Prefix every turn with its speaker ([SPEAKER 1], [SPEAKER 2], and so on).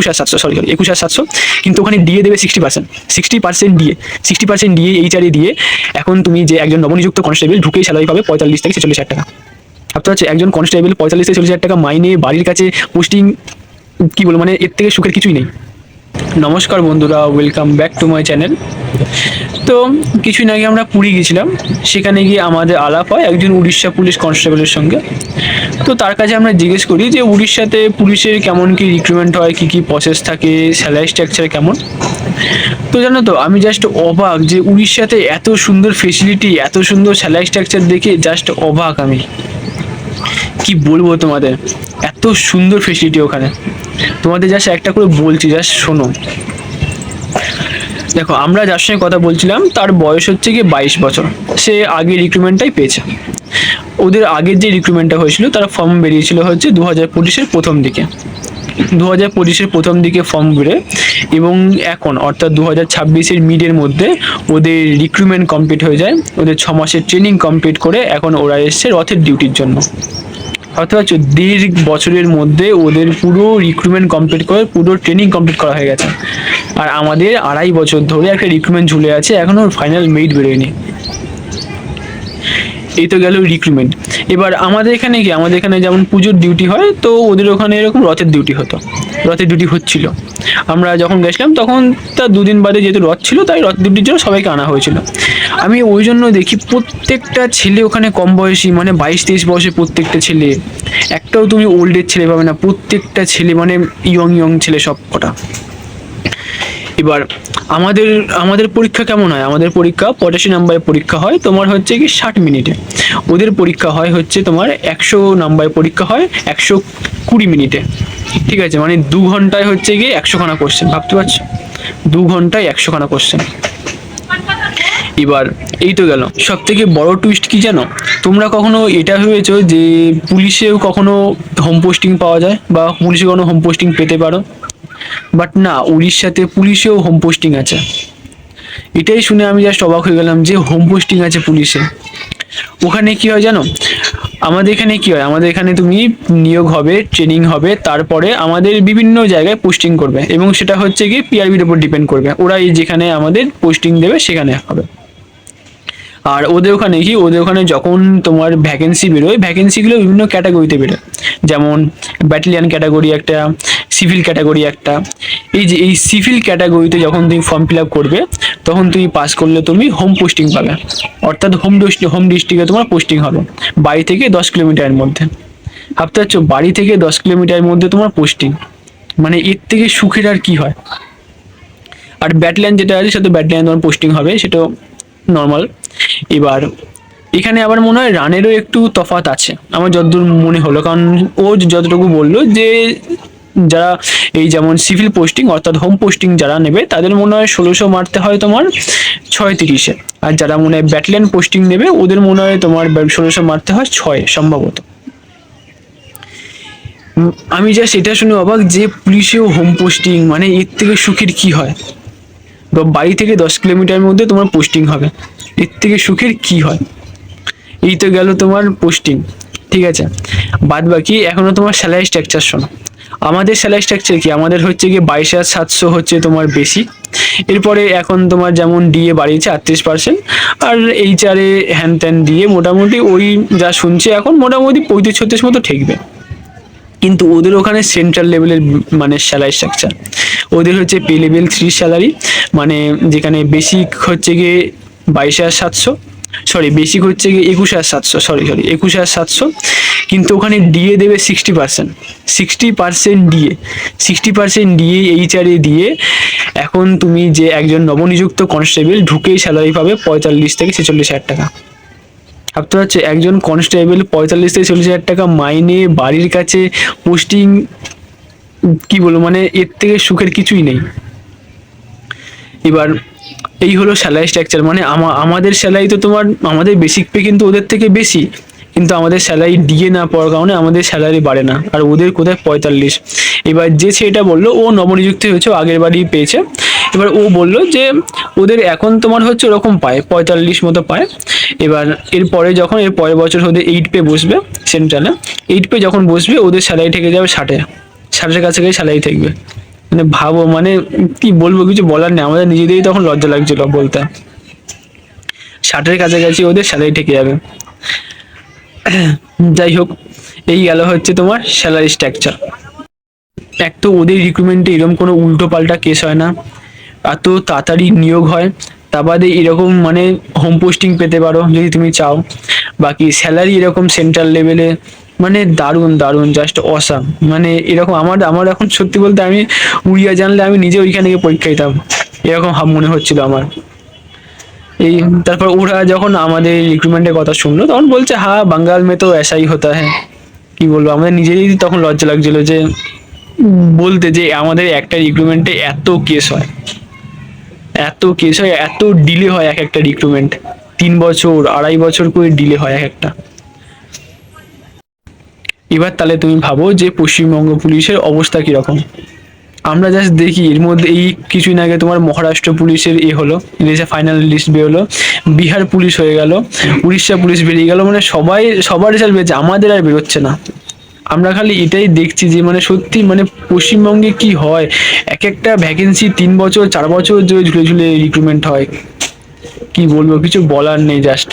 [SPEAKER 1] 21,700, sorry 21,700, কিন্তু ওখানে DA দেবে 60%, 60% ডিএ, 60% ডিএ এইচআরএ দিয়ে এখন তুমি যে একজন নবনিযুক্ত কনস্টেবল ঢুকেই স্যালারি পাবে 45 থেকে 46 হাজার টাকা। ভাবতে হচ্ছে একজন কনস্টেবল 45 থেকে 40 হাজার টাকা মাইনে, বাড়ির কাছে পোস্টিং, কি বলবো, মানে এর থেকে সুখের কিছুই নেই। নমস্কার বন্ধুরা, welcome back to my channel. তো কিছুদিন আগে আমরা পুরী গেছিলাম, সেখানে গিয়ে আমাদের আলাপ হয় একজন উড়িষ্যা পুলিশ কনস্টেবলের সঙ্গে। তো তার কাছে আমরা জিজ্ঞেস করি যে উড়িষ্যাতে পুলিশের কেমন কি রিক্রুটমেন্ট হয়, কি কি প্রসেস থাকে, স্যালারি স্ট্রাকচার কেমন। তো জানো তো, আমি জাস্ট অবাক যে উড়িষ্যাতে এত সুন্দর ফেসিলিটি, এত সুন্দর স্যালারি স্ট্রাকচার দেখে জাস্ট অবাক। আমি কি বলবো তোমাদের, এত সুন্দর ফেসিলিটি ওখানে। তোমাদের জাস্ট একটা করে বলছি, জাস্ট শোনো। দেখো, আমরা যার সঙ্গে কথা বলছিলাম তার বয়স হচ্ছে গিয়ে 22 বছর। সে আগে রিক্রুটমেন্টটাই পেয়েছে। ওদের আগের যে রিক্রুটমেন্টটা হয়েছিল তার ফর্ম বেরিয়েছিল হচ্ছে 2025-এর প্রথম দিকে। 2025-এর প্রথম দিকে ফর্ম বেরে এবং এখন অর্থাৎ 2026-এর মিডের মধ্যে ওদের রিক্রুটমেন্ট কমপ্লিট হয়ে যায়। ওদের 6 মাসের ট্রেনিং কমপ্লিট করে এখন ওরা এসছে রথের ডিউটির জন্য। অর্থাৎ 1.5 বছরের মধ্যে ওদের পুরো রিক্রুটমেন্ট কমপ্লিট করে পুরো ট্রেনিং কমপ্লিট করা হয়ে গেছে। আর আমাদের 2.5 বছর ধরে একটা রিক্রুটমেন্ট ঝুলে আছে, এখনো ফাইনাল মেরিট বেরোয়নি। এই তো গেল রিক্রুটমেন্ট। এবার আমাদের এখানে কি, আমাদের এখানে যেমন পুজোর ডিউটি হয়, তো ওদের ওখানে এরকম রথের ডিউটি হতো, রথের ডিউটি হচ্ছিল। আমরা যখন গেছিলাম তখন তার 2 দিন বাদে যেহেতু রথ ছিল, তাই রথ ডিউটির জন্য সবাইকে আনা হয়েছিল। আমি ওই জন্য দেখি প্রত্যেকটা ছেলে ওখানে কম বয়সী, মানে 22-23 বয়সে প্রত্যেকটা ছেলে। একটাও তুমি ওল্ড এজ ছেলে পাবে না, প্রত্যেকটা ছেলে মানে ইয়ং ছেলে সব কটা। এবার আমাদের আমাদের পরীক্ষা কেমন হয়, আমাদের পরীক্ষা 85 নম্বরের পরীক্ষা হয় তোমার হচ্ছে কি 60 মিনিটে। ওদের পরীক্ষা হয় হচ্ছে তোমার 100 নম্বরের পরীক্ষা হয় 120 মিনিটে। ঠিক আছে, মানে 2 ঘন্টায় হচ্ছে গিয়ে 100 খানা কোশ্চেন। ভাবতে পারছো, 2 ঘন্টায় 100 খানা কোশ্চেন। এবার এই তো গেল, সব থেকে বড় টুইস্ট কি জানো? তোমরা কখনো এটা ভেবেছো যে পুলিশেও কখনো হোম পোস্টিং পাওয়া যায়, বা পুলিশে কোনো হোম পোস্টিং পেতে পারো? বাট না, উড়িষ্যাতে পুলিশেও হোম পোস্টিং আছে। এটাই শুনে আমি জাস্ট অবাক হয়ে গেলাম যে হোম পোস্টিং আছে পুলিশে। ওখানে কি হয় জানো? আমাদের এখানে কি হয়, আমাদের এখানে তুমি নিয়োগ হবে, ট্রেনিং হবে, তারপরে আমাদের বিভিন্ন জায়গায় পোস্টিং করবে, এবং সেটা হচ্ছে কি পিআরবির উপর ডিপেন্ড করবে। ওরা যেখানে আমাদের পোস্টিং দেবে সেখানে হবে। আর ওদের ওখানে কি, ওদের ওখানে যখন তোমার ভ্যাকেন্সি বেরোয়, ভ্যাকেন্সিগুলো বিভিন্ন ক্যাটাগরিতে বেরোয়। যেমন ব্যাটালিয়ান ক্যাটাগরি একটা, সিভিল ক্যাটাগরি একটা। এই সিভিল ক্যাটাগরিতে যখন তুমি ফর্ম ফিল আপ করবে, তখন তুমি পাস করলে তুমি হোম পোস্টিং পাবে। অর্থাৎ হোম ডিস্ট্রিক্টে তোমার পোস্টিং হবে, বাড়ি থেকে 10 কিলোমিটারের মধ্যে। ভাবতে পারছো, বাড়ি থেকে 10 কিলোমিটারের মধ্যে তোমার পোস্টিং, মানে এর থেকে সুখের আর কি হয়। আর ব্যাটালিয়ান যেটা আছে সেটা ব্যাটালিয়ান তোমার পোস্টিং হবে, সেটা নর্মাল। এবার এখানে আবার মনে হয় রানেরও একটু তফাৎ আছে আমার যতদূর মনে হলো, কারণ ও যতটুকু বললো যে যারা এই যেমন সিভিল পোস্টিং অর্থাৎ হোম পোস্টিং যারা নেবে তাদের মনে হয় 1600 মারতে হয় তোমার 6:30-এ। আর যারা মনে হয় ব্যাটালিয়ান পোস্টিং নেবে ওদের মনে হয় তোমার 1600 মারতে হয় 6 সম্ভবত। আমি জাস্ট এটা শুনে অবাক যে পুলিশেও হোম পোস্টিং, মানে এর থেকে সুখের কি হয়? বাড়ি থেকে 10 কিলোমিটারের মধ্যে তোমার পোস্টিং হবে, এর থেকে সুখের কি হয়? এই তো গেল তোমার পোস্টিং, ঠিক আছে। বাদ বাকি এখনো তোমার স্যালারি স্ট্রাকচার শোনো। আমাদের স্যালারি স্ট্রাকচার কি, আমাদের হচ্ছে গিয়ে 22,700 হচ্ছে তোমার বেসিক। এরপরে এখন তোমার যেমন ডিএ বাড়িয়েছে 38%, আর এইচআরএ হ্যান ত্যান দিয়ে মোটামুটি ওই যা শুনছি এখন মোটামুটি 35-36 মতো ঠেকবে। কিন্তু ওদের ওখানে সেন্ট্রাল লেভেলের মানে স্যালারি স্ট্রাকচার। ওদের হচ্ছে পে লেভেল 3 স্যালারি, মানে যেখানে বেসিক হচ্ছে গিয়ে 22,700, সরি বেসিক হচ্ছে গিয়ে 21,700, সরি 21,700, কিন্তু ওখানে ডিএ দেবে 60%, 60% ডিএ, 60% ডিএ এইচআরএ দিয়ে এখন তুমি যে একজন নবনিযুক্ত কনস্টেবল ঢুকেই স্যালারি পাবে 45 থেকে 46 হাজার টাকা। ভাবতে পারছো, একজন কনস্টেবল 45 থেকে 40 হাজার টাকা মাইনে, বাড়ির কাছে পোস্টিং, কি বলবো, মানে এর থেকে সুখের কিছুই নেই। এবার এই হলো স্যালারি স্ট্রাকচার, মানে আমাদের স্যালারি তো তোমার, আমাদের বেসিক পে কিন্তু ওদের থেকে বেশি, কিন্তু আমাদের স্যালারি ডিএ না পাওয়ার কারণে আমাদের স্যালারি বাড়ে না, আর ওদের কোথায় 45। এবার যে ছেলেটা বললো ও নবনিযুক্ত হয়েছে, আগের বারই পেয়েছে। এবার ও বললো যে ওদের এখন তোমার হচ্ছে ওরকম পায় 45 মতো পায়। এবার এরপরে যখন এর পরের বছর ওদের 8 পে বসবে সেন্ট্রালে, 8 পে যখন বসবে ওদের স্যালারি থেকে যাবে 60-এর কাছাকাছি স্যালারি থাকবে। মানে ভাবো, মানে কি বলবো, কিছু বলার নেই, আমাদের নিজেদেরই তখন লজ্জা লাগছিল বলতে। 60-এর কাছাকাছি ওদের স্যালারি ঠেকে যাবে। যাই হোক, এই গেল হচ্ছে তোমার স্যালারি স্ট্রাকচার। এক তো ওদের রিক্রুটমেন্টে এরকম কোনো উল্টো পাল্টা কেস হয় না, এত তাড়াতাড়ি নিয়োগ হয়। তা বাদে এরকম মানে হোম পোস্টিং পেতে পারো যদি তুমি চাও। বাকি স্যালারি এরকম সেন্ট্রাল লেভেলে, মানে দারুণ দারুণ, জাস্ট অসাম। মানে এরকম আমার আমার এখন সত্যি বলতে আমি উড়িয়া জানলে আমি নিজে ওইখানে গিয়ে পরীক্ষা দিতাম, এরকম ভাব মনে হচ্ছিল আমার। এই তারপর ওরা যখন আমাদের রিক্রুটমেন্টের কথা শুনলো তখন বলছে, হ্যাঁ বাঙ্গাল মে তো ऐसा ही होता है। কি বলবো, আমাদের নিজেরই তখন লজ্জা লাগছিল যে বলতে, যে আমাদের একটা রিক্রুটমেন্টে এত কেস হয়, এত কেস হয়, এত ডিলে হয় এক একটা রিক্রুটমেন্ট, 3 বছর 2.5 বছর করে ডিলে হয় এক একটা। এবার তাহলে তুমি ভাবো যে পশ্চিমবঙ্গ পুলিশের অবস্থা কিরকম। আমরা জাস্ট দেখি এর মধ্যে এই কিছুদিন আগে তোমার মহারাষ্ট্র পুলিশের হলো, ফাইনাল লিস্ট বেরোলো, বিহার পুলিশ হয়ে গেল, উড়িষ্যা পুলিশ বেরিয়ে গেল, মানে সবাই সবার রেজাল্ট বেরোচ্ছে, আমাদের আর বেরোচ্ছে না। আমরা খালি এটাই দেখছি যে মানে সত্যি মানে পশ্চিমবঙ্গে কি হয়, এক একটা ভ্যাকেন্সি 3 বছর 4 বছর ধরে ঝুলে ঝুলে রিক্রুটমেন্ট হয়। কি বলবো, কিছু বলার নেই জাস্ট।